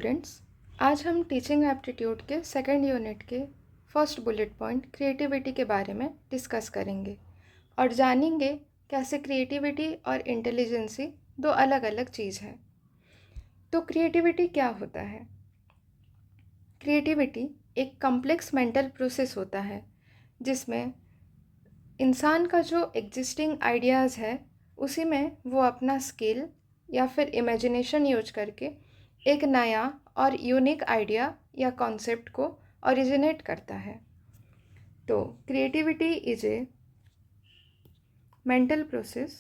Students, आज हम teaching aptitude के सेकंड यूनिट के फर्स्ट बुलेट पॉइंट क्रिएटिविटी के बारे में डिस्कस करेंगे और जानेंगे कैसे क्रिएटिविटी और इंटेलिजेंसी दो अलग अलग चीज़ है। तो क्रिएटिविटी क्या होता है? क्रिएटिविटी एक कॉम्प्लेक्स मेंटल प्रोसेस होता है जिसमें इंसान का जो एग्जिस्टिंग आइडियाज़ है उसी में वो अपना स्किल या फिर इमेजिनेशन यूज करके एक नया और यूनिक आइडिया या कॉन्सेप्ट को ओरिजिनेट करता है। तो creativity is a mental process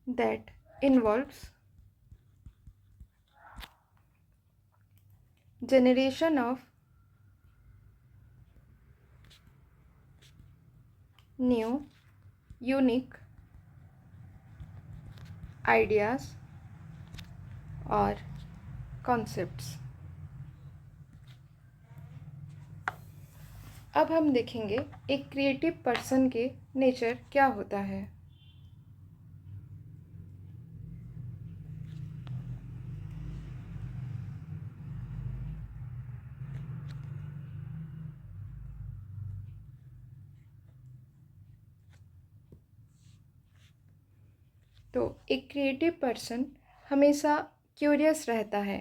that involves generation of new unique ideas और concepts। अब हम देखेंगे एक क्रिएटिव पर्सन के नेचर क्या होता है। तो एक क्रिएटिव पर्सन हमेशा क्यूरियस रहता है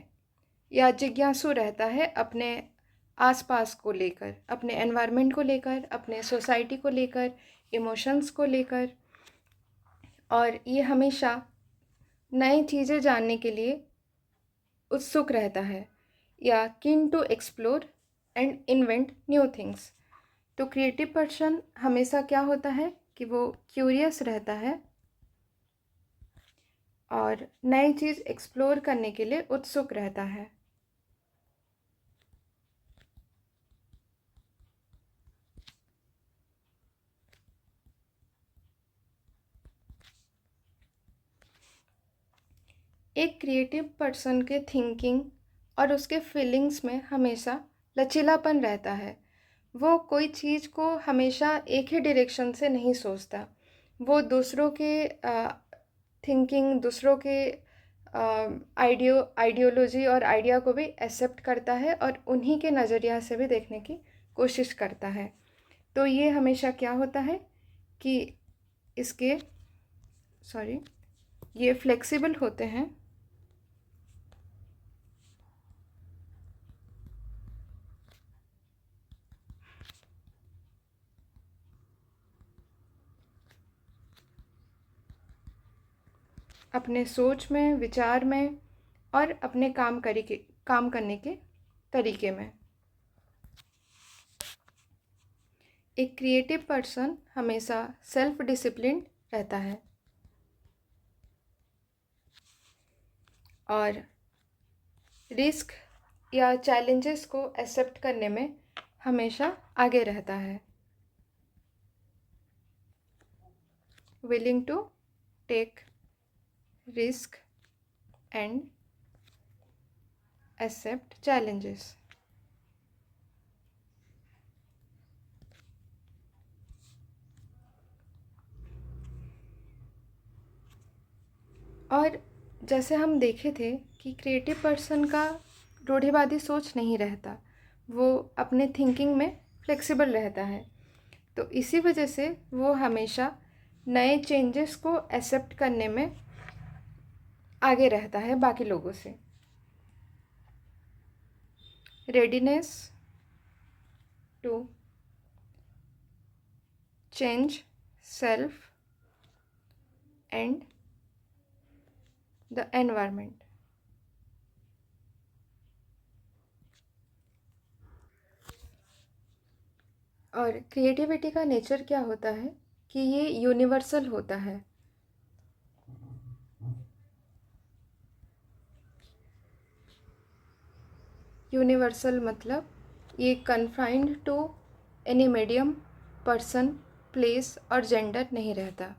या जिज्ञासु रहता है अपने आसपास को लेकर, अपने एनवायरनमेंट को लेकर, अपने सोसाइटी को लेकर, इमोशंस को लेकर, और ये हमेशा नई चीज़ें जानने के लिए उत्सुक रहता है या keen to explore and invent new things. तो क्रिएटिव पर्सन हमेशा क्या होता है कि वो क्यूरियस रहता है और नई चीज़ एक्सप्लोर करने के लिए उत्सुक रहता है। एक क्रिएटिव पर्सन के थिंकिंग और उसके फीलिंग्स में हमेशा लचीलापन रहता है। वो कोई चीज़ को हमेशा एक ही डायरेक्शन से नहीं सोचता। वो दूसरों के थिंकिंग, दूसरों के आइडियोलॉजी और आइडिया को भी एक्सेप्ट करता है और उन्हीं के नज़रिया से भी देखने की कोशिश करता है। तो ये हमेशा क्या होता है कि ये फ्लेक्सिबल होते हैं अपने सोच में, विचार में और अपने काम करने के तरीके में। एक क्रिएटिव पर्सन हमेशा सेल्फ डिसिप्लिन रहता है और रिस्क या चैलेंजेस को एक्सेप्ट करने में हमेशा आगे रहता है। Willing to take risk and accept challenges. और जैसे हम देखे थे कि क्रिएटिव पर्सन का रूढ़िवादी सोच नहीं रहता, वो अपने थिंकिंग में फ्लेक्सिबल रहता है। तो इसी वजह से वो हमेशा नए चेंजेस को एक्सेप्ट करने में आगे रहता है बाकी लोगों से। Readiness to change self and the environment. और क्रिएटिविटी का नेचर क्या होता है कि ये यूनिवर्सल होता है। यूनिवर्सल मतलब ये confined to any medium, person, place और जेंडर नहीं रहता।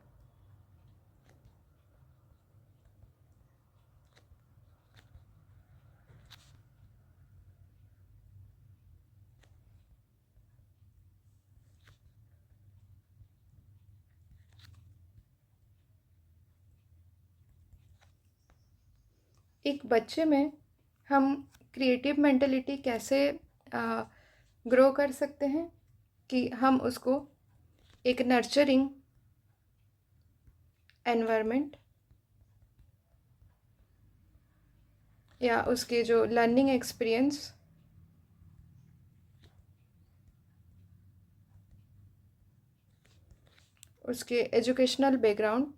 एक बच्चे में हम क्रिएटिव मेंटलिटी कैसे ग्रो कर सकते हैं कि हम उसको एक नर्चरिंग एनवायरनमेंट या उसके जो लर्निंग एक्सपीरियंस उसके एजुकेशनल बैकग्राउंड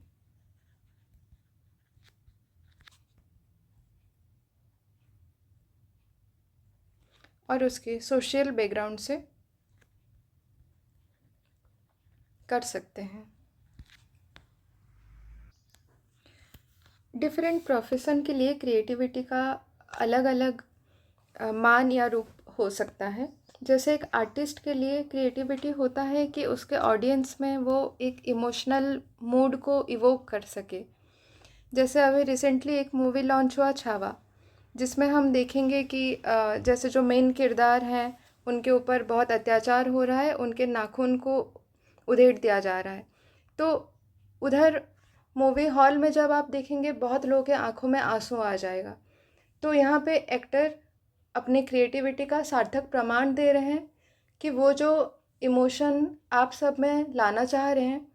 और उसके सोशल बैकग्राउंड से कर सकते हैं। डिफरेंट प्रोफेशन के लिए क्रिएटिविटी का अलग अलग मान या रूप हो सकता है। जैसे एक आर्टिस्ट के लिए क्रिएटिविटी होता है कि उसके ऑडियंस में वो एक इमोशनल मूड को इवोक कर सके। जैसे अभी रिसेंटली एक मूवी लॉन्च हुआ छावा, जिसमें हम देखेंगे कि जैसे जो मेन किरदार हैं उनके ऊपर बहुत अत्याचार हो रहा है, उनके नाखून को उधेड़ दिया जा रहा है। तो उधर मूवी हॉल में जब आप देखेंगे बहुत लोगों के आंखों में आंसू आ जाएगा। तो यहाँ पे एक्टर अपने क्रिएटिविटी का सार्थक प्रमाण दे रहे हैं कि वो जो इमोशन आप सब में लाना चाह रहे हैं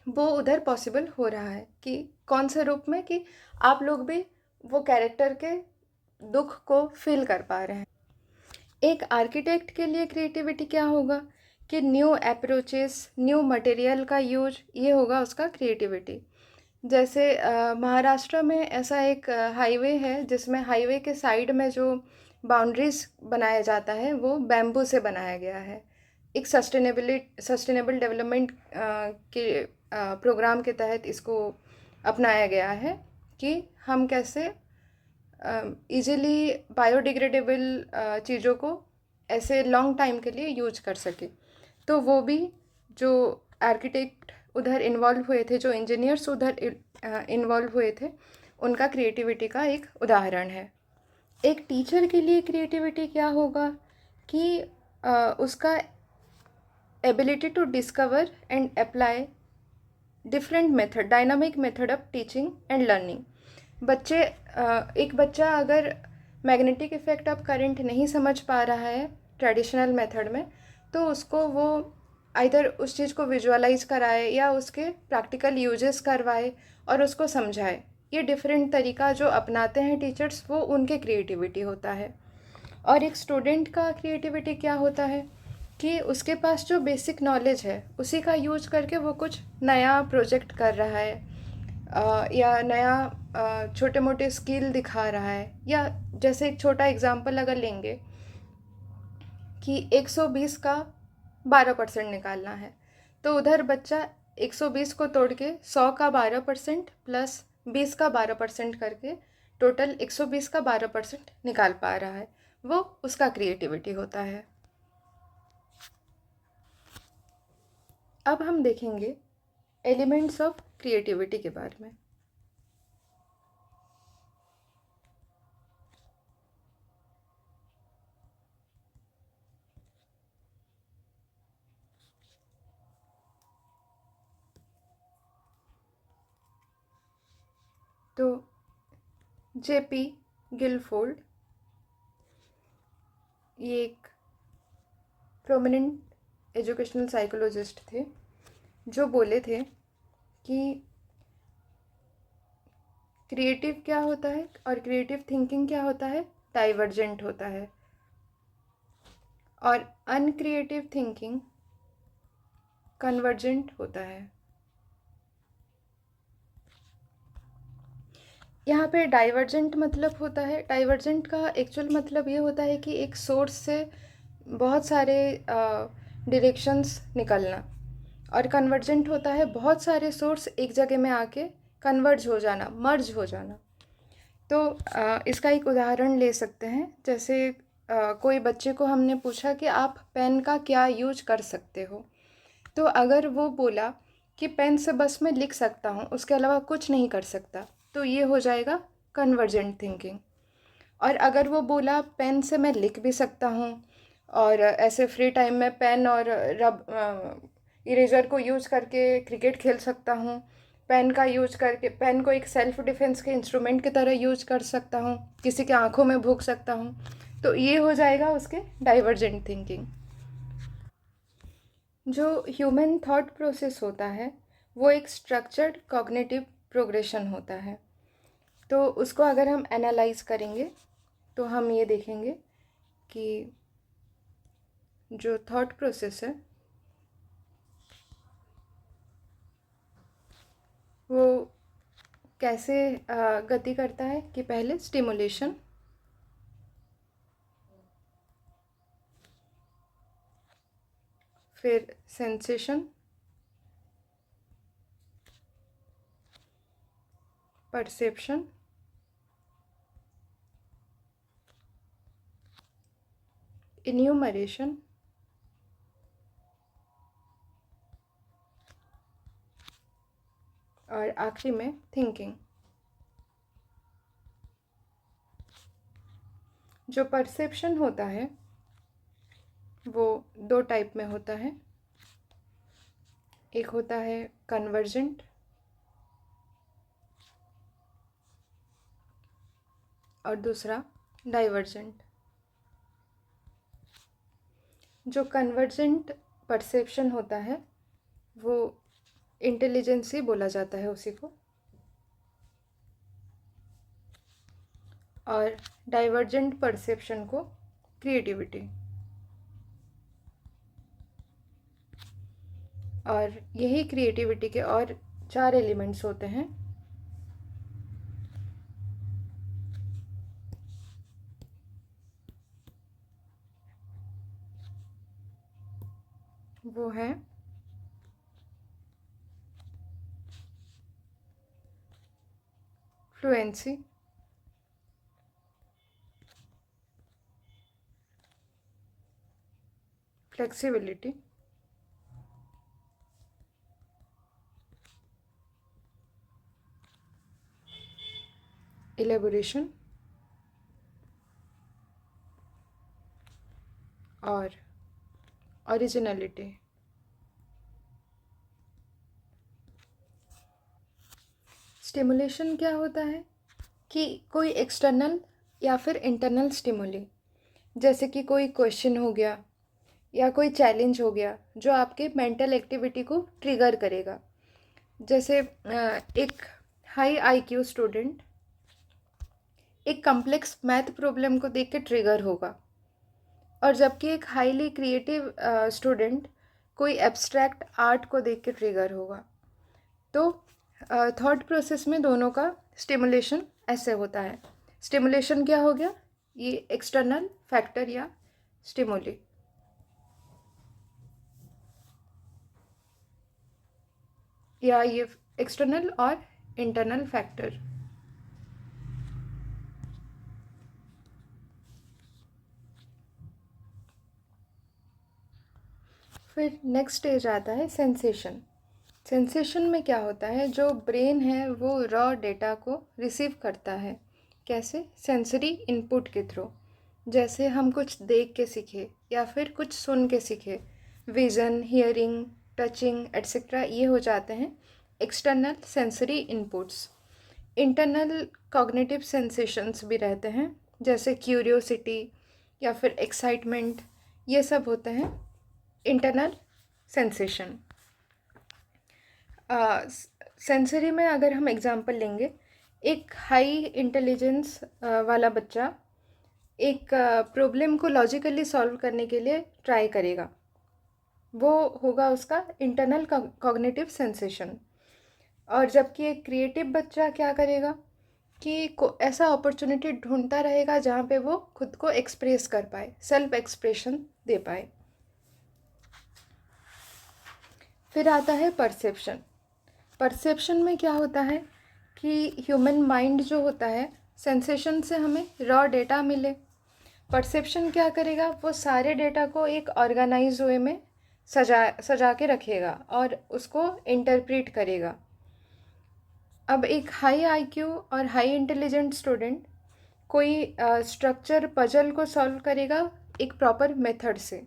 वो उधर पॉसिबल हो रहा है। कि कौन से रूप में, कि आप लोग भी वो कैरेक्टर के दुख को फील कर पा रहे हैं। एक आर्किटेक्ट के लिए क्रिएटिविटी क्या होगा कि न्यू अप्रोचेस, न्यू मटेरियल का यूज, ये होगा उसका क्रिएटिविटी। जैसे महाराष्ट्र में ऐसा एक हाईवे है जिसमें हाईवे के साइड में जो बाउंड्रीज बनाया जाता है वो बैम्बू से बनाया गया है। एक सस्टेनेबल डेवलपमेंट के प्रोग्राम के तहत इसको अपनाया गया है कि हम कैसे इजीली बायोडिग्रेडेबल चीज़ों को ऐसे लॉन्ग टाइम के लिए यूज कर सके। तो वो भी जो आर्किटेक्ट उधर इन्वॉल्व हुए थे, जो इंजीनियर्स उधर इन्वॉल्व हुए थे, उनका क्रिएटिविटी का एक उदाहरण है। एक टीचर के लिए क्रिएटिविटी क्या होगा कि उसका ability to discover and apply different method, dynamic method of teaching and learning. एक बच्चा अगर मैग्नेटिक इफेक्ट ऑफ करंट नहीं समझ पा रहा है ट्रेडिशनल मेथड में, तो उसको वो आइदर उस चीज़ को विजुअलाइज कराए या उसके प्रैक्टिकल यूजेस करवाए और उसको समझाए। ये डिफरेंट तरीका जो अपनाते हैं टीचर्स, वो उनके क्रिएटिविटी होता है। और एक स्टूडेंट का क्रिएटिविटी क्या होता है कि उसके पास जो बेसिक नॉलेज है उसी का यूज करके वो कुछ नया प्रोजेक्ट कर रहा है या नया छोटे मोटे स्किल दिखा रहा है। या जैसे एक छोटा एग्जांपल अगर लेंगे कि 120 का 12% निकालना है, तो उधर बच्चा 120 को तोड़ के 100 का 12% प्लस 20 का 12% करके टोटल 120 का 12% निकाल पा रहा है। वो उसका क्रिएटिविटी होता है। अब हम देखेंगे एलिमेंट्स ऑफ क्रिएटिविटी के बारे में। तो जेपी गिलफोर्ड, ये एक प्रोमिनेंट एजुकेशनल साइकोलॉजिस्ट थे, जो बोले थे कि क्रिएटिव क्या होता है और क्रिएटिव थिंकिंग क्या होता है, डाइवर्जेंट होता है। और अनक्रिएटिव थिंकिंग कन्वर्जेंट होता है। यहाँ पे डाइवर्जेंट मतलब होता है, डाइवर्जेंट का एक्चुअल मतलब ये होता है कि एक सोर्स से बहुत सारे डायरेक्शंस निकलना। और कन्वर्जेंट होता है बहुत सारे सोर्स एक जगह में आके कन्वर्ज हो जाना, मर्ज हो जाना। तो इसका एक उदाहरण ले सकते हैं। जैसे कोई बच्चे को हमने पूछा कि आप पेन का क्या यूज कर सकते हो, तो अगर वो बोला कि पेन से बस मैं लिख सकता हूँ, उसके अलावा कुछ नहीं कर सकता, तो ये हो जाएगा कन्वर्जेंट थिंकिंग। और अगर वो बोला पेन से मैं लिख भी सकता हूँ और ऐसे फ्री टाइम में पेन और इरेजर को यूज़ करके क्रिकेट खेल सकता हूँ, पेन का यूज करके पेन को एक सेल्फ डिफेंस के इंस्ट्रूमेंट की तरह यूज कर सकता हूँ, किसी के आँखों में भोंक सकता हूँ। तो ये हो जाएगा उसके डाइवर्जेंट थिंकिंग। जो ह्यूमन थॉट प्रोसेस होता है वो एक स्ट्रक्चर्ड कॉग्निटिव प्रोग्रेशन होता है। तो उसको अगर हम एनालाइज करेंगे तो हम ये देखेंगे कि जो थॉट प्रोसेस है वो कैसे गति करता है कि पहले स्टिमुलेशन, फिर सेंसेशन, परसेप्शन, इन्यूमरेशन, और आखिरी में थिंकिंग। जो परसेप्शन होता है वो दो टाइप में होता है। एक होता है कन्वर्जेंट और दूसरा डाइवर्जेंट। जो कन्वर्जेंट परसेप्शन होता है वो इंटेलिजेंस ही बोला जाता है उसी को, और डाइवर्जेंट परसेप्शन को क्रिएटिविटी। और यही क्रिएटिविटी के और 4 एलिमेंट्स होते हैं। वो है फ्लुएंसी, फ्लेक्सिबिलिटी, इलेबोरेशन और ओरिजिनलिटी। स्टिमुलेशन क्या होता है कि कोई एक्सटर्नल या फिर इंटरनल स्टिमुली, जैसे कि कोई क्वेश्चन हो गया या कोई चैलेंज हो गया जो आपके मेंटल एक्टिविटी को ट्रिगर करेगा। जैसे एक हाई आईक्यू स्टूडेंट एक कॉम्प्लेक्स मैथ प्रॉब्लम को देख के ट्रिगर होगा, और जबकि एक हाईली क्रिएटिव स्टूडेंट कोई एब्स्ट्रैक्ट आर्ट को देख के ट्रिगर होगा। तो थॉट प्रोसेस में दोनों का स्टिमुलेशन ऐसे होता है। स्टिमुलेशन क्या हो गया, ये एक्सटर्नल फैक्टर या स्टिमुली। या ये एक्सटर्नल और इंटरनल फैक्टर। फिर नेक्स्ट स्टेज आता है सेंसेशन। सेंसेशन में क्या होता है, जो ब्रेन है वो रॉ डेटा को रिसीव करता है। कैसे? सेंसरी इनपुट के थ्रू। जैसे हम कुछ देख के सीखे या फिर कुछ सुन के सीखे, विज़न, हियरिंग, टचिंग एट्सेट्रा, ये हो जाते हैं external sensory inputs. Internal cognitive sensations भी रहते हैं, जैसे क्यूरियोसिटी या फिर एक्साइटमेंट, ये सब होते हैं इंटरनल सेंसेशन। सेंसरी में अगर हम एग्जांपल लेंगे, एक हाई इंटेलिजेंस वाला बच्चा एक प्रॉब्लम को लॉजिकली सॉल्व करने के लिए ट्राई करेगा, वो होगा उसका इंटरनल कॉग्निटिव सेंसेशन। और जबकि एक क्रिएटिव बच्चा क्या करेगा कि ऐसा अपॉर्चुनिटी ढूंढता रहेगा जहाँ पे वो खुद को एक्सप्रेस कर पाए, सेल्फ एक्सप्रेशन दे पाए। फिर आता है परसेप्शन। परसेप्शन में क्या होता है कि ह्यूमन माइंड जो होता है, सेंसेशन से हमें रॉ डेटा मिले। परसेप्शन क्या करेगा, वो सारे डेटा को एक ऑर्गेनाइज वे में सजा के रखेगा और उसको इंटरप्रेट करेगा। अब एक हाई आईक्यू और हाई इंटेलिजेंट स्टूडेंट कोई स्ट्रक्चर पजल को सॉल्व करेगा एक प्रॉपर मेथड से।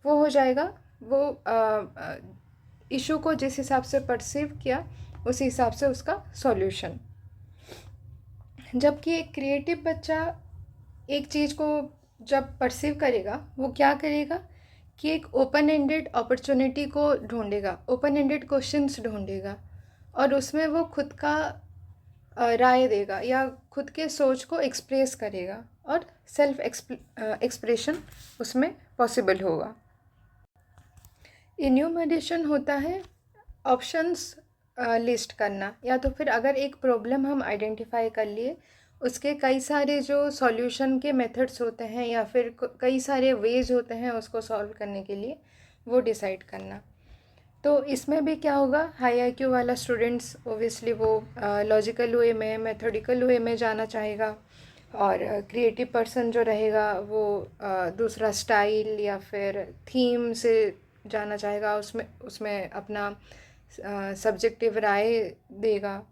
वो हो जाएगा, वो इशू को जिस हिसाब से परसीव किया उसी हिसाब से उसका सॉल्यूशन। जबकि एक क्रिएटिव बच्चा एक चीज़ को जब परसीव करेगा, वो क्या करेगा कि एक ओपन एंडेड अपॉर्चुनिटी को ढूंढेगा, ओपन एंडेड क्वेश्चंस ढूंढेगा, और उसमें वो खुद का राय देगा या खुद के सोच को एक्सप्रेस करेगा, और सेल्फ एक्सप्रेशन उसमें पॉसिबल होगा। इन्यूमरेशन होता है ऑप्शंस लिस्ट करना, या तो फिर अगर एक प्रॉब्लम हम आइडेंटिफाई कर लिए, उसके कई सारे जो सॉल्यूशन के मेथड्स होते हैं या फिर कई सारे वेज होते हैं उसको सॉल्व करने के लिए, वो डिसाइड करना। तो इसमें भी क्या होगा, हाई आईक्यू वाला स्टूडेंट्स ओबियसली वो लॉजिकल वे में, मेथोडिकल वे में जाना चाहेगा, और क्रिएटिव पर्सन जो रहेगा वो दूसरा स्टाइल या फिर थीम से जाना चाहेगा, उसमें उसमें अपना सब्जेक्टिव राय देगा।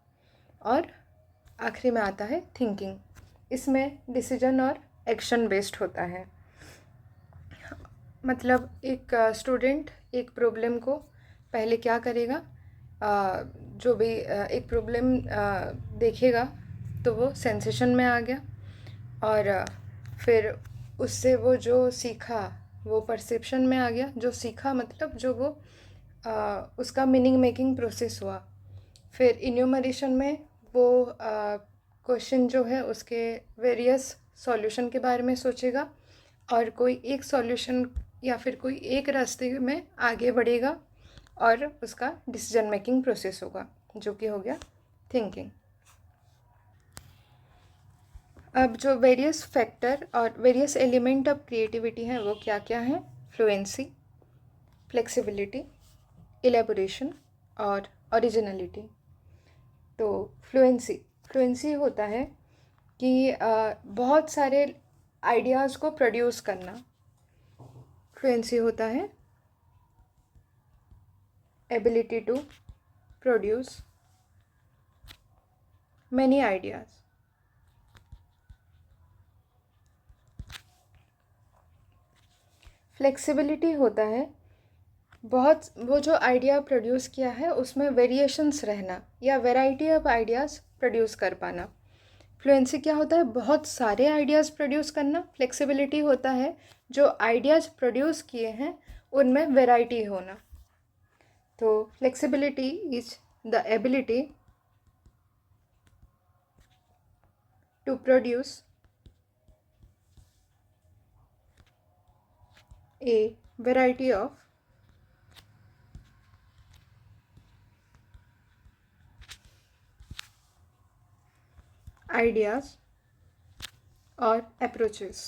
और आखिरी में आता है थिंकिंग। इसमें डिसीजन और एक्शन बेस्ड होता है। मतलब एक स्टूडेंट एक प्रॉब्लम को पहले क्या करेगा, जो भी एक प्रॉब्लम देखेगा तो वो सेंसेशन में आ गया, और फिर उससे वो जो सीखा वो परसेप्शन में आ गया। जो सीखा मतलब जो वो उसका मीनिंग मेकिंग प्रोसेस हुआ। फिर इन्यूमरेशन में वो क्वेश्चन जो है उसके वेरियस सॉल्यूशन के बारे में सोचेगा, और कोई एक सॉल्यूशन या फिर कोई एक रास्ते में आगे बढ़ेगा, और उसका डिसीजन मेकिंग प्रोसेस होगा, जो कि हो गया थिंकिंग। अब जो वेरियस फैक्टर और वेरियस एलिमेंट ऑफ क्रिएटिविटी हैं वो क्या क्या हैं? फ्लुएंसी, फ्लेक्सिबिलिटी, इलेबोरेशन और ओरिजिनलिटी। तो फ्लुएंसी होता है कि बहुत सारे आइडियाज़ को प्रोड्यूस करना। फ्लुएंसी होता है ability to produce many ideas. Flexibility होता है बहुत वो जो आइडिया प्रोड्यूस किया है उसमें वेरिएशंस रहना, या वैरायटी ऑफ आइडियाज़ प्रोड्यूस कर पाना। फ्लुएंसी क्या होता है? बहुत सारे आइडियाज़ प्रोड्यूस करना। फ्लेक्सिबिलिटी होता है जो आइडियाज़ प्रोड्यूस किए हैं उनमें वैरायटी होना। तो flexibility is the ability to produce a variety of ideas or approaches।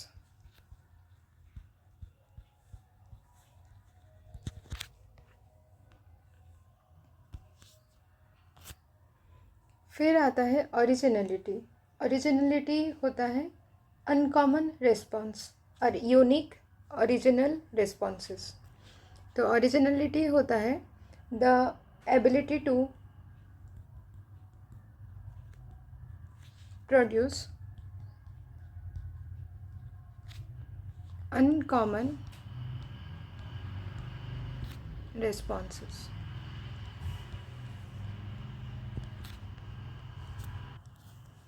फिर आता है ओरिजिनलिटी। ओरिजिनलिटी होता है अनकॉमन रिस्पॉन्स और यूनिक ओरिजिनल रिस्पॉन्सेस। तो ओरिजिनलिटी होता है the ability to produce uncommon responses.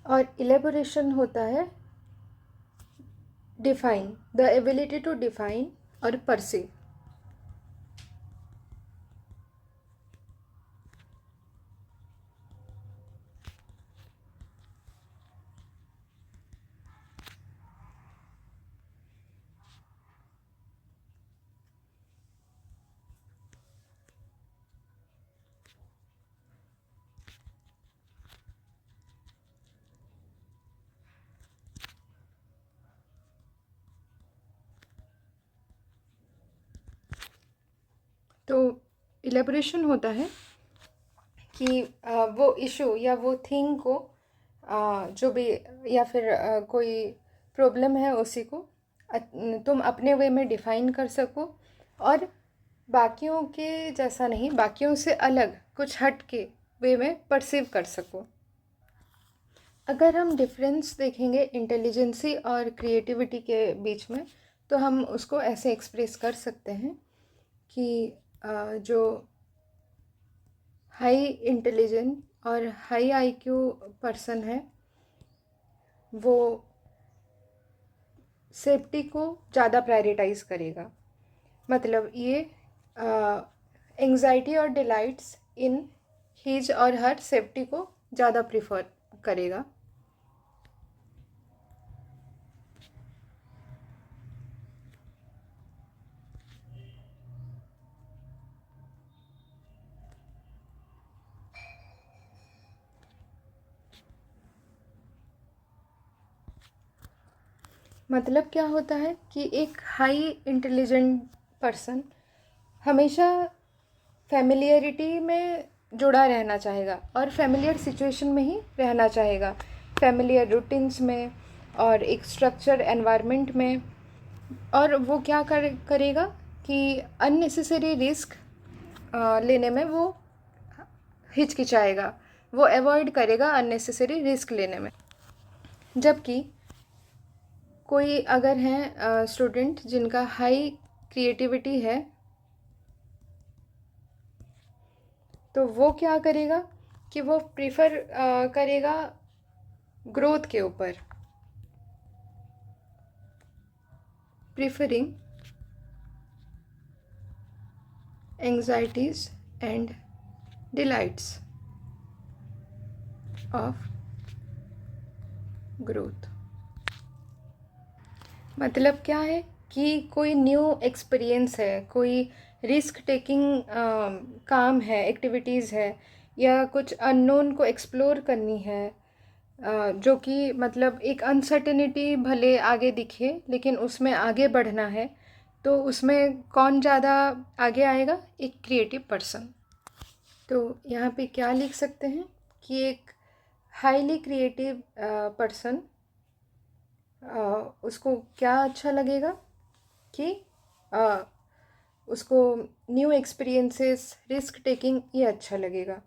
और इलेबोरेशन होता है define, the ability to define और परसीव। तो इलेबोरेशन होता है कि वो इशू या वो थिंग को जो भी या फिर कोई प्रॉब्लम है उसी को तुम अपने वे में डिफ़ाइन कर सको, और बाकियों के जैसा नहीं, बाकियों से अलग कुछ हट के वे में परसीव कर सको। अगर हम डिफरेंस देखेंगे इंटेलिजेंसी और क्रिएटिविटी के बीच में, तो हम उसको ऐसे एक्सप्रेस कर सकते हैं कि जो हाई इंटेलिजेंट और हाई आईक्यू पर्सन है वो सेफ्टी को ज़्यादा प्रायोरिटाइज करेगा। मतलब ये एंजाइटी और डिलाइट्स इन हिज और हर सेफ्टी को ज़्यादा प्रिफर करेगा। मतलब क्या होता है कि एक हाई इंटेलिजेंट पर्सन हमेशा फैमिलियरिटी में जुड़ा रहना चाहेगा और फैमिलियर सिचुएशन में ही रहना चाहेगा, फैमिलियर रूटीन्स में और एक स्ट्रक्चर एनवायरनमेंट में। और वो क्या करेगा कि अननेसेसरी रिस्क लेने में वो हिचकिचाएगा, वो अवॉइड करेगा अननेसेसरी रिस्क लेने में। जबकि कोई अगर हैं स्टूडेंट जिनका हाई क्रिएटिविटी है तो वो क्या करेगा कि वो प्रीफर करेगा ग्रोथ के ऊपर, preferring anxieties and delights of growth. मतलब क्या है कि कोई न्यू एक्सपीरियंस है, कोई रिस्क टेकिंग काम है, एक्टिविटीज़ है, या कुछ अननोन को एक्सप्लोर करनी है, जो कि मतलब एक अनसर्टेनिटी भले आगे दिखे लेकिन उसमें आगे बढ़ना है, तो उसमें कौन ज़्यादा आगे आएगा? एक क्रिएटिव पर्सन। तो यहाँ पे क्या लिख सकते हैं कि एक हाईली क्रिएटिव पर्सन उसको क्या अच्छा लगेगा कि उसको न्यू एक्सपीरियंसेस, रिस्क टेकिंग ये अच्छा लगेगा।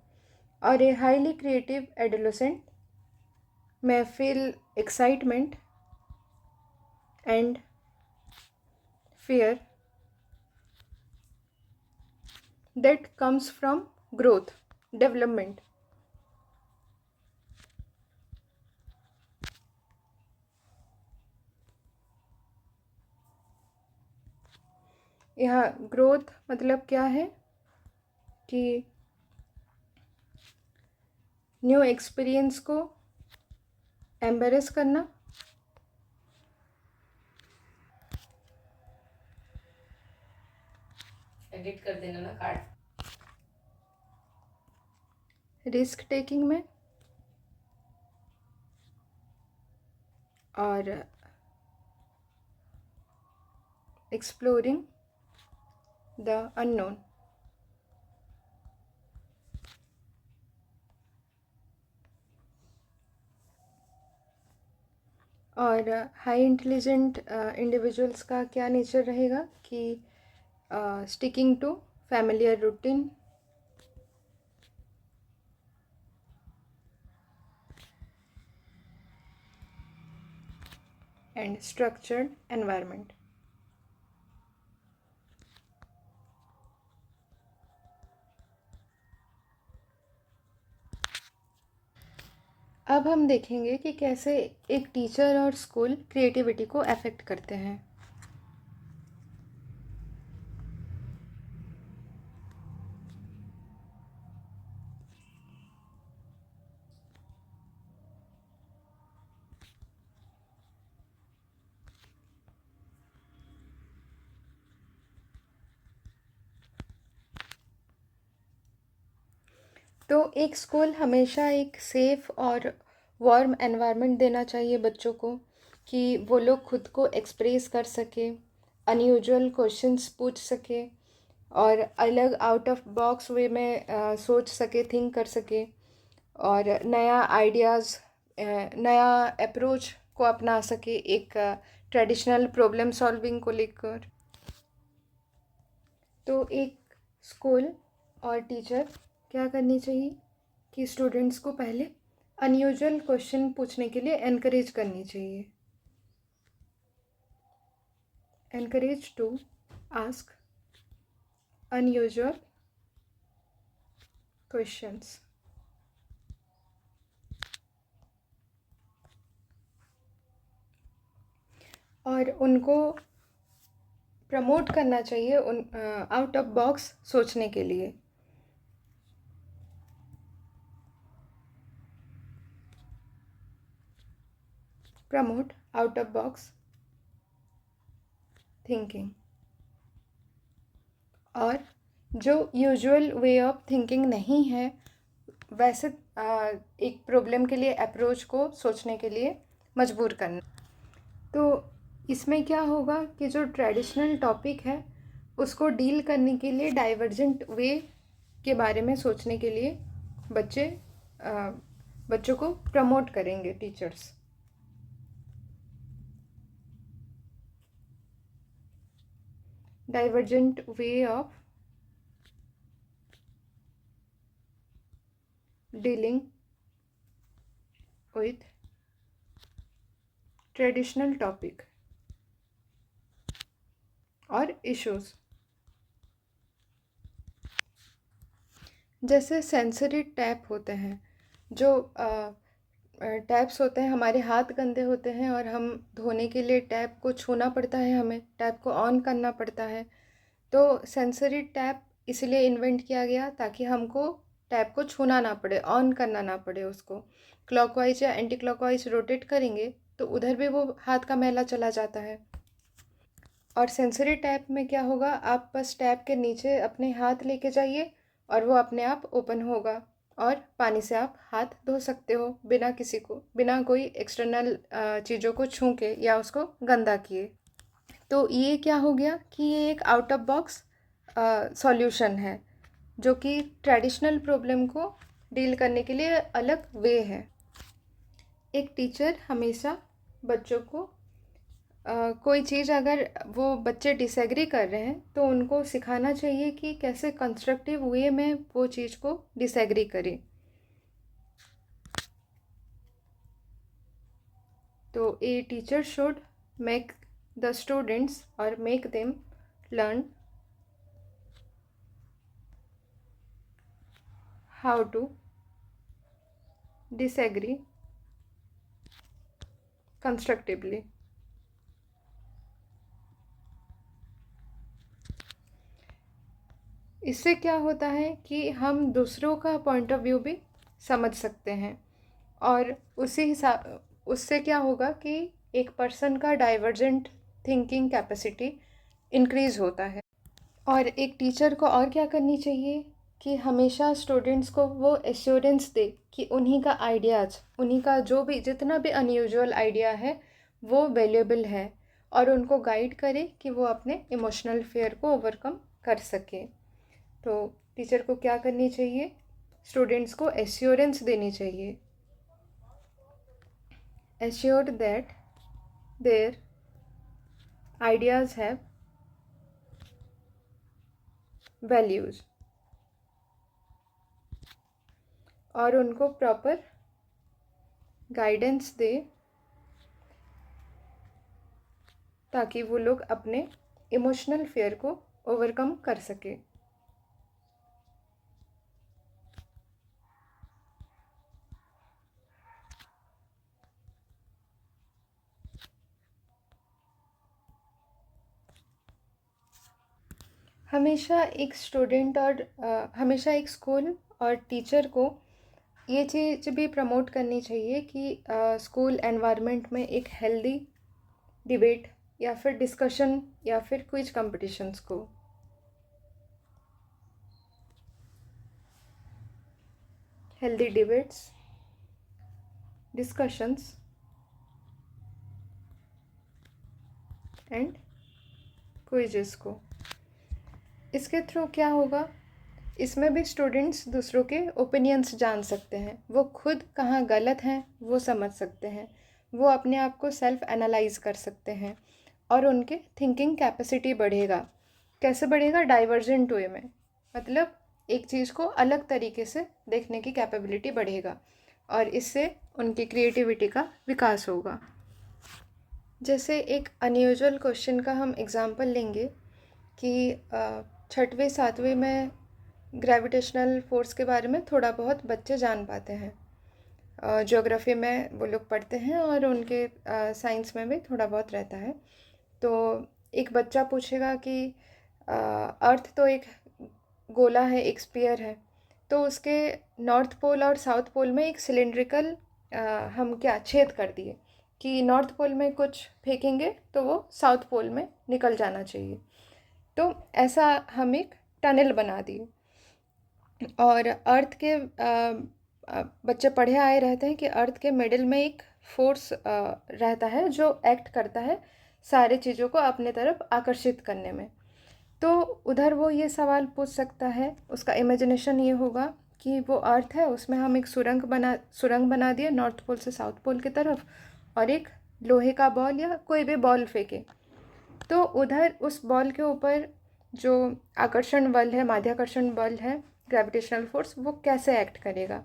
और ए हाईली क्रिएटिव एडोलेसेंट में feel excitement and fear that comes from growth, development. यहाँ ग्रोथ मतलब क्या है कि न्यू एक्सपीरियंस को एम्बेरेस करना, एडिट कर देना ना कार्ड। रिस्क टेकिंग में और एक्सप्लोरिंग द अननोन। और हाई इंटेलिजेंट इंडिविजुअल्स का क्या नेचर रहेगा कि sticking to familiar routine and structured environment. अब हम देखेंगे कि कैसे एक टीचर और स्कूल क्रिएटिविटी को अफेक्ट करते हैं। तो एक स्कूल हमेशा एक सेफ़ और वार्म एनवायरनमेंट देना चाहिए बच्चों को कि वो लोग खुद को एक्सप्रेस कर सके, अनयूजुअल क्वेश्चंस पूछ सके और अलग आउट ऑफ बॉक्स वे में सोच सके, थिंक कर सके और नया आइडियाज़, नया अप्रोच को अपना सके एक ट्रेडिशनल प्रॉब्लम सॉल्विंग को लेकर। तो एक स्कूल और टीचर क्या करनी चाहिए कि स्टूडेंट्स को पहले अनयूजुअल क्वेश्चन पूछने के लिए एनकरेज करनी चाहिए, encourage to ask unusual questions. और उनको प्रमोट करना चाहिए उन आउट ऑफ बॉक्स सोचने के लिए। Promote out of box thinking. और जो यूजुअल वे ऑफ थिंकिंग नहीं है, वैसे एक प्रॉब्लम के लिए अप्रोच को सोचने के लिए मजबूर करना। तो इसमें क्या होगा कि जो ट्रेडिशनल टॉपिक है उसको डील करने के लिए डाइवर्जेंट वे के बारे में सोचने के लिए बच्चों को प्रमोट करेंगे teachers. Divergent way of dealing with traditional topic और इश्यूज। जैसे सेंसरी टैप होते हैं, जो टैप्स होते हैं, हमारे हाथ गंदे होते हैं और हम धोने के लिए टैप को छूना पड़ता है, हमें टैप को ऑन करना पड़ता है। तो सेंसरी टैप इसलिए इन्वेंट किया गया ताकि हमको टैप को छूना ना पड़े, ऑन करना ना पड़े उसको। क्लॉकवाइज या एंटी क्लॉकवाइज रोटेट करेंगे तो उधर भी वो हाथ का मैला चला जाता है। और सेंसरी टैप में क्या होगा, आप बस टैप के नीचे अपने हाथ लेके जाइए और वो अपने आप ओपन होगा और पानी से आप हाथ धो सकते हो बिना कोई एक्सटर्नल चीज़ों को छू के या उसको गंदा किए। तो ये क्या हो गया कि ये एक आउट ऑफ बॉक्स सॉल्यूशन है जो कि ट्रेडिशनल प्रॉब्लम को डील करने के लिए अलग वे है। एक टीचर हमेशा बच्चों को कोई चीज़ अगर वो बच्चे डिसएग्री कर रहे हैं तो उनको सिखाना चाहिए कि कैसे कंस्ट्रक्टिव वे में वो चीज़ को डिसएग्री करें। तो a teacher should make the students और make them learn how to disagree constructively। इससे क्या होता है कि हम दूसरों का पॉइंट ऑफ व्यू भी समझ सकते हैं और उससे क्या होगा कि एक पर्सन का डाइवर्जेंट थिंकिंग कैपेसिटी इंक्रीज होता है। और एक टीचर को और क्या करनी चाहिए कि हमेशा स्टूडेंट्स को वो एश्योरेंस दे कि उन्हीं का आइडियाज़, उन्हीं का जो भी जितना भी अनयूजुअल आइडिया है वो वैल्यूएबल है, और उनको गाइड करे कि वो अपने इमोशनल फेयर को ओवरकम कर सके। तो टीचर को क्या करनी चाहिए, स्टूडेंट्स को एश्योरेंस देनी चाहिए, assured that there ideas have values, और उनको प्रॉपर गाइडेंस दे ताकि वो लोग अपने इमोशनल फेयर को ओवरकम कर सके। हमेशा एक स्टूडेंट और हमेशा एक स्कूल और टीचर को ये चीज़ भी प्रमोट करनी चाहिए कि स्कूल एनवायरनमेंट में एक हेल्दी डिबेट या फिर डिस्कशन या फिर क्विज कंपटीशंस को, healthy debates, discussions and quizzes को। इसके थ्रू क्या होगा, इसमें भी स्टूडेंट्स दूसरों के ओपिनियंस जान सकते हैं, वो खुद कहाँ गलत हैं वो समझ सकते हैं, वो अपने आप को सेल्फ एनालाइज कर सकते हैं और उनके थिंकिंग कैपेसिटी बढ़ेगा। कैसे बढ़ेगा, डाइवर्जेंट वे में, मतलब एक चीज़ को अलग तरीके से देखने की कैपेबिलिटी बढ़ेगा और इससे उनकी क्रिएटिविटी का विकास होगा। जैसे एक अनयूजुअल क्वेश्चन का हम एग्ज़ाम्पल लेंगे कि 6वीं 7वीं में ग्रेविटेशनल फोर्स के बारे में थोड़ा बहुत बच्चे जान पाते हैं। ज्योग्राफी में वो लोग पढ़ते हैं और उनके साइंस में भी थोड़ा बहुत रहता है। तो एक बच्चा पूछेगा कि अर्थ तो एक गोला है, एक स्फीयर है, तो उसके नॉर्थ पोल और साउथ पोल में एक सिलिंड्रिकल हम क्या छेद कर दिए कि नॉर्थ पोल में कुछ फेंकेंगे तो वो साउथ पोल में निकल जाना चाहिए। तो ऐसा हम एक टनल बना दिए। और अर्थ के बच्चे पढ़े आए रहते हैं कि अर्थ के मिडिल में एक फोर्स रहता है जो एक्ट करता है सारे चीज़ों को अपने तरफ आकर्षित करने में। तो उधर वो ये सवाल पूछ सकता है, उसका इमेजिनेशन ये होगा कि वो अर्थ है, उसमें हम एक सुरंग बना दिए नॉर्थ पोल से साउथ पोल की तरफ, और एक लोहे का बॉल या कोई भी बॉल फेंके तो उधर उस बॉल के ऊपर जो आकर्षण बल है, माध्याकर्षण बल है, ग्रेविटेशनल फोर्स, वो कैसे एक्ट करेगा।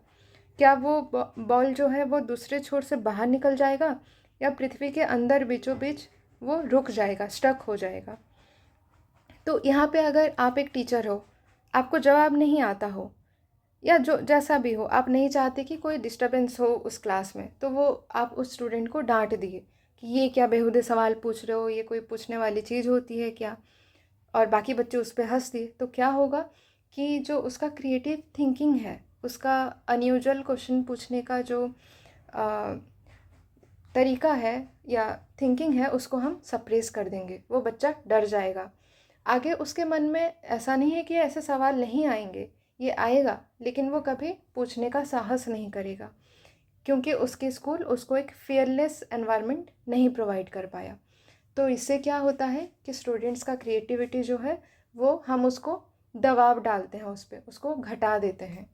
क्या वो बॉल जो है वो दूसरे छोर से बाहर निकल जाएगा या पृथ्वी के अंदर बीचों बीच वो रुक जाएगा, स्टक हो जाएगा। तो यहाँ पे अगर आप एक टीचर हो, आपको जवाब नहीं आता हो या जो जैसा भी हो, आप नहीं चाहते कि कोई डिस्टरबेंस हो उस क्लास में, तो वो आप उस स्टूडेंट को डांट दिए कि ये क्या बेहुदे सवाल पूछ रहे हो, ये कोई पूछने वाली चीज़ होती है क्या, और बाकी बच्चे उस पर हंस दिए, तो क्या होगा कि जो उसका क्रिएटिव थिंकिंग है, उसका अनयूजुअल क्वेश्चन पूछने का जो तरीका है या थिंकिंग है, उसको हम सप्रेस कर देंगे। वो बच्चा डर जाएगा। आगे उसके मन में ऐसा नहीं है कि ऐसे सवाल नहीं आएंगे, ये आएगा, लेकिन वो कभी पूछने का साहस नहीं करेगा क्योंकि उसके स्कूल उसको एक फेयरलेस एनवायरनमेंट नहीं प्रोवाइड कर पाया। तो इससे क्या होता है कि स्टूडेंट्स का क्रिएटिविटी जो है वो हम उसको दबाव डालते हैं, उस पर उसको घटा देते हैं,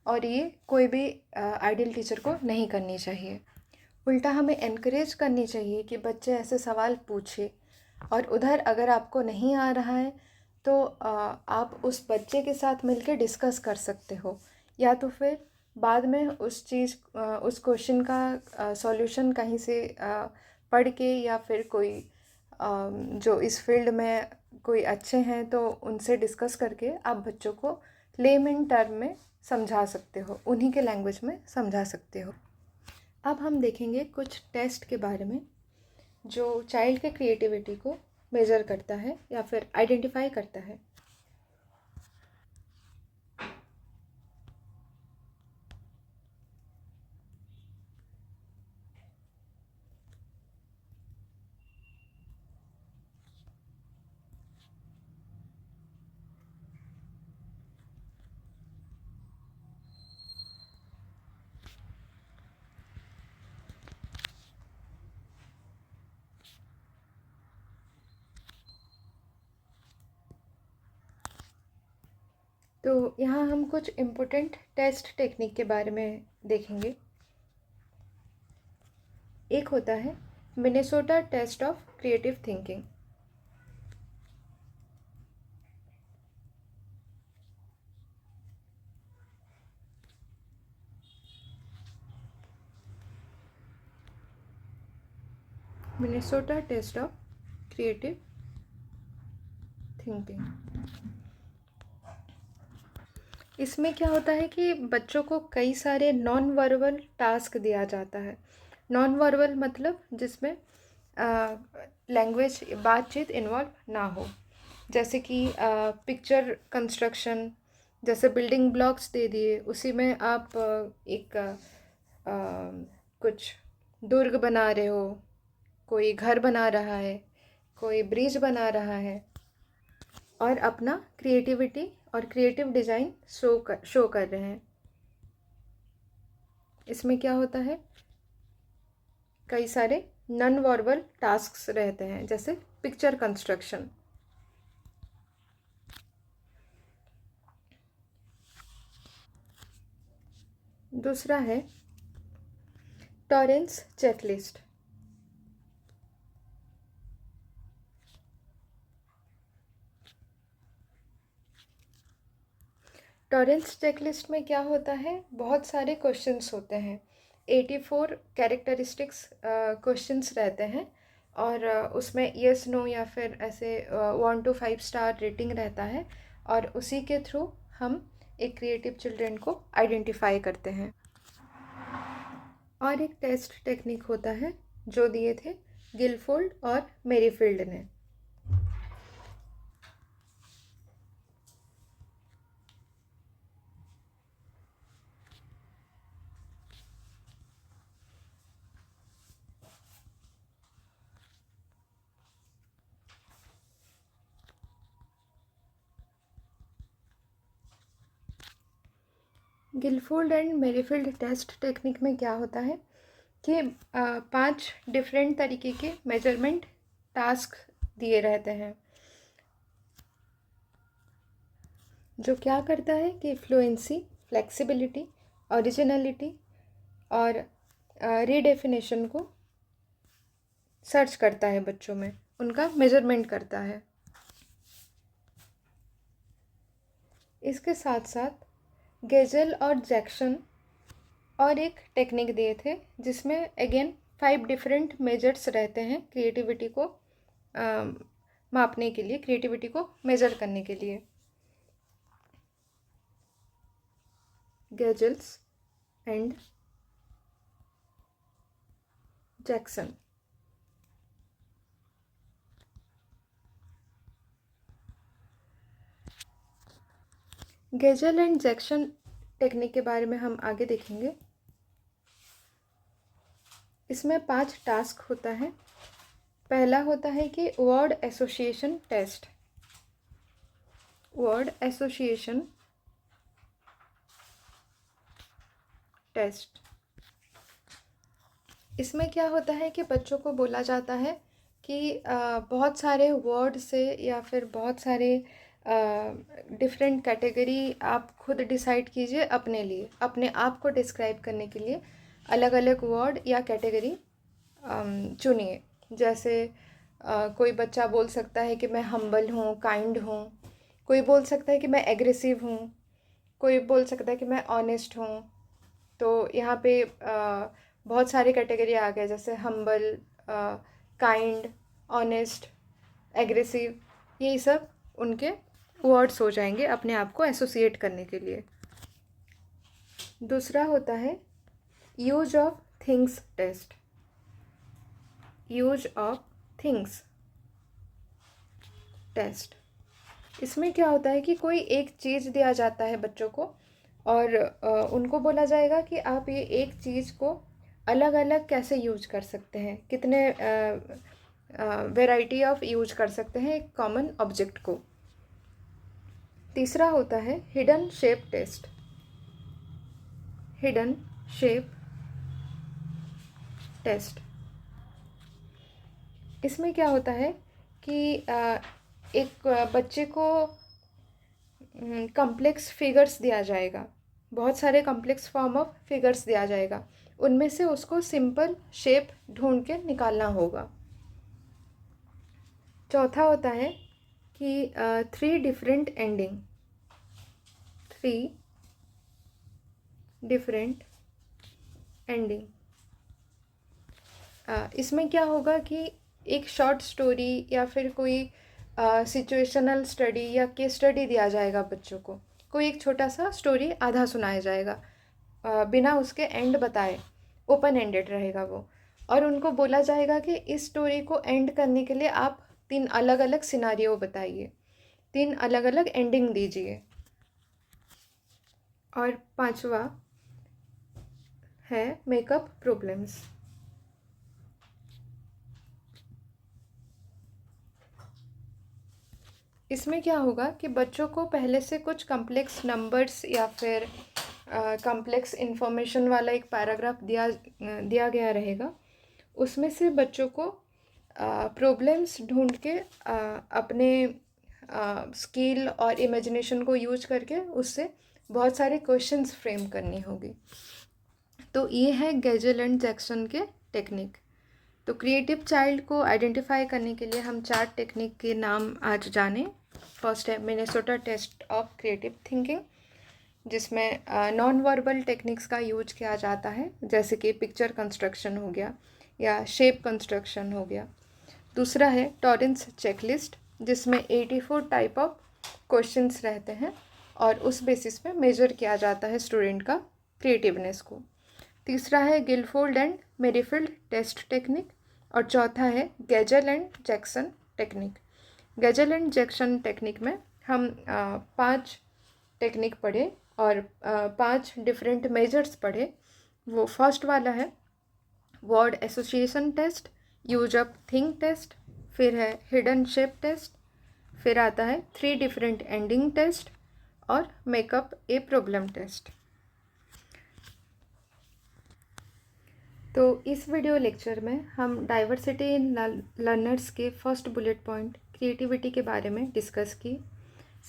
और ये कोई भी आइडियल टीचर को नहीं करनी चाहिए। उल्टा हमें एनकरेज करनी चाहिए कि बच्चे ऐसे सवाल पूछे, और उधर अगर आपको नहीं आ रहा है तो आप उस बच्चे के साथ मिलकर डिस्कस कर सकते हो, या तो फिर बाद में उस क्वेश्चन का सॉल्यूशन कहीं से पढ़ के, या फिर कोई जो इस फील्ड में कोई अच्छे हैं तो उनसे डिस्कस करके आप बच्चों को लेमन टर्म में समझा सकते हो, उन्हीं के लैंग्वेज में समझा सकते हो। अब हम देखेंगे कुछ टेस्ट के बारे में जो चाइल्ड के क्रिएटिविटी को मेज़र करता है या फिर आइडेंटिफाई करता है। तो यहाँ हम कुछ इम्पोर्टेंट टेस्ट टेक्निक के बारे में देखेंगे। एक होता है Minnesota test of creative thinking. Minnesota test of creative thinking, इसमें क्या होता है कि बच्चों को कई सारे नॉन वर्बल टास्क दिया जाता है। नॉन वर्बल मतलब जिसमें लैंग्वेज, बातचीत इन्वॉल्व ना हो, जैसे कि पिक्चर कंस्ट्रक्शन, जैसे बिल्डिंग ब्लॉक्स दे दिए, उसी में आप एक कुछ दुर्ग बना रहे हो, कोई घर बना रहा है, कोई ब्रिज बना रहा है, और अपना क्रिएटिविटी और क्रिएटिव डिज़ाइन शो कर रहे हैं। इसमें क्या होता है, कई सारे नॉन वर्बल टास्क्स रहते हैं, जैसे पिक्चर कंस्ट्रक्शन। दूसरा है टॉरेंस चेकलिस्ट। टॉरेंस चेकलिस्ट में क्या होता है, बहुत सारे क्वेश्चंस होते हैं, 84 कैरेक्टरिस्टिक्स क्वेश्चंस रहते हैं, और उसमें यस नो या फिर ऐसे 1 to 5 स्टार रेटिंग रहता है, और उसी के थ्रू हम एक क्रिएटिव चिल्ड्रन को आइडेंटिफाई करते हैं। और एक टेस्ट टेक्निक होता है जो दिए थे गिलफोर्ड और मेरीफील्ड ने। Guilford and Merrifield test technique में क्या होता है कि 5 डिफरेंट तरीके के मेजरमेंट टास्क दिए रहते हैं, जो क्या करता है कि फ्लुएंसी, फ्लेक्सिबिलिटी, ओरिजिनलिटी और रीडेफिनेशन को सर्च करता है, बच्चों में उनका मेजरमेंट करता है। इसके साथ साथ गेजल और जैक्सन और एक टेक्निक दिए थे जिसमें अगेन 5 डिफरेंट मेजर्स रहते हैं क्रिएटिविटी को मापने के लिए, क्रिएटिविटी को मेजर करने के लिए। गेजल्स एंड जैक्सन। गेजल एंड जैक्सन टेक्निक के बारे में हम आगे देखेंगे। इसमें 5 टास्क होता है। पहला होता है कि word association test. Word association test. इसमें क्या होता है कि बच्चों को बोला जाता है कि बहुत सारे वर्ड से या फिर बहुत सारे डिफरेंट कैटेगरी आप खुद डिसाइड कीजिए अपने लिए, अपने आप को डिस्क्राइब करने के लिए अलग अलग वर्ड या कैटेगरी चुनिए। जैसे कोई बच्चा बोल सकता है कि मैं हम्बल हूँ, काइंड हूँ। कोई बोल सकता है कि मैं एग्रेसिव हूँ। कोई बोल सकता है कि मैं ऑनेस्ट हूँ। तो यहाँ पे बहुत सारे कैटेगरी आ गए, जैसे हम्बल, काइंड, ऑनेस्ट, एग्रेसिव। यही सब उनके वर्ड्स हो जाएंगे अपने आप को एसोसिएट करने के लिए। दूसरा होता है use of things test. Use of things test. इसमें क्या होता है कि कोई एक चीज़ दिया जाता है बच्चों को और उनको बोला जाएगा कि आप ये एक चीज़ को अलग अलग कैसे यूज कर सकते हैं, कितने वैरायटी ऑफ यूज कर सकते हैं एक कॉमन ऑब्जेक्ट को। तीसरा होता है hidden shape test. Hidden shape test. इसमें क्या होता है कि एक बच्चे को कॉम्प्लेक्स फिगर्स दिया जाएगा, बहुत सारे कॉम्प्लेक्स फॉर्म ऑफ फिगर्स दिया जाएगा, उनमें से उसको सिंपल शेप ढूंढ के निकालना होगा। चौथा होता है कि 3 डिफरेंट एंडिंग। 3 different ending. इसमें क्या होगा कि एक शॉर्ट स्टोरी या फिर कोई सिचुएशनल स्टडी या केस स्टडी दिया जाएगा बच्चों को। कोई एक छोटा सा स्टोरी आधा सुनाया जाएगा बिना उसके एंड बताए, ओपन एंडेड रहेगा वो। और उनको बोला जाएगा कि इस स्टोरी को एंड करने के लिए आप 3 अलग अलग सिनारियो बताइए, 3 अलग अलग एंडिंग दीजिए। और 5वां है मेकअप प्रॉब्लम्स। इसमें क्या होगा कि बच्चों को पहले से कुछ कॉम्प्लेक्स नंबर्स या फिर कॉम्प्लेक्स इंफॉर्मेशन वाला एक पैराग्राफ दिया गया रहेगा। उसमें से बच्चों को प्रॉब्लम्स ढूंढ के अपने स्किल और इमेजिनेशन को यूज करके उससे बहुत सारे क्वेश्चंस फ्रेम करनी होगी। तो ये है गेजल एंड जैक्सन के टेक्निक। तो क्रिएटिव चाइल्ड को आइडेंटिफाई करने के लिए हम 4 टेक्निक के नाम आज जाने। फर्स्ट है Minnesota test of creative thinking, जिसमें नॉन वर्बल टेक्निक्स का यूज किया जाता है, जैसे कि पिक्चर कंस्ट्रक्शन हो गया या शेप कंस्ट्रक्शन हो गया। दूसरा है टॉरेंस चेकलिस्ट, जिसमें 84 टाइप ऑफ क्वेश्चंस रहते हैं और उस बेसिस पे मेजर किया जाता है स्टूडेंट का क्रिएटिवनेस को। तीसरा है Guilford and Merrifield test technique, और चौथा है गैजल and Jackson technique. गैजल and Jackson technique में हम 5 टेक्निक पढ़े और 5 डिफरेंट मेजर्स पढ़े। वो फर्स्ट वाला है word association test, use up thing test, फिर है हिडन शेप टेस्ट, फिर आता है 3 डिफरेंट एंडिंग टेस्ट और मेकअप ए प्रॉब्लम टेस्ट। तो इस वीडियो लेक्चर में हम डाइवर्सिटी इन लर्नर्स के फर्स्ट बुलेट पॉइंट क्रिएटिविटी के बारे में डिस्कस की।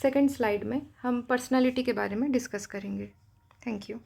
सेकंड स्लाइड में हम पर्सनालिटी के बारे में डिस्कस करेंगे। Thank you.